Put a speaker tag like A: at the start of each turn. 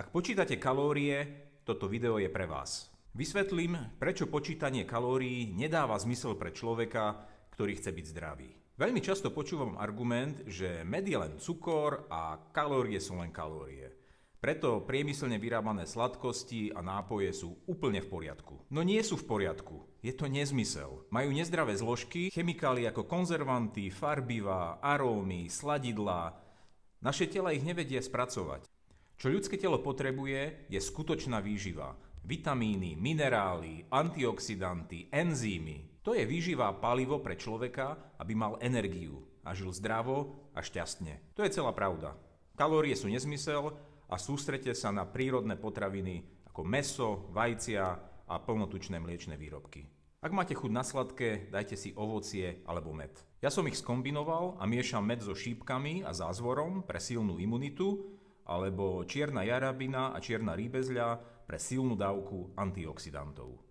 A: Ak počítate kalórie, toto video je pre vás. Vysvetlím, prečo počítanie kalórií nedáva zmysel pre človeka, ktorý chce byť zdravý. Veľmi často počúvam argument, že med je len cukor a kalórie sú len kalórie. Preto priemyselne vyrábané sladkosti a nápoje sú úplne v poriadku. No nie sú v poriadku. Je to nezmysel. Majú nezdravé zložky, chemikálie ako konzervanty, farbivá, arómy, sladidlá. Naše tela ich nevedia spracovať. Čo ľudské telo potrebuje, je skutočná výživa. Vitamíny, minerály, antioxidanty, enzymy. To je výživa palivo pre človeka, aby mal energiu a žil zdravo a šťastne. To je celá pravda. Kalórie sú nezmysel a sústreďte sa na prírodné potraviny ako mäso, vajcia a plnotučné mliečne výrobky. Ak máte chuť na sladké, dajte si ovocie alebo med. Ja som ich skombinoval a miešam med so šípkami a zázvorom pre silnú imunitu alebo čierna jarabina a čierna rýbezľa pre silnú dávku antioxidantov.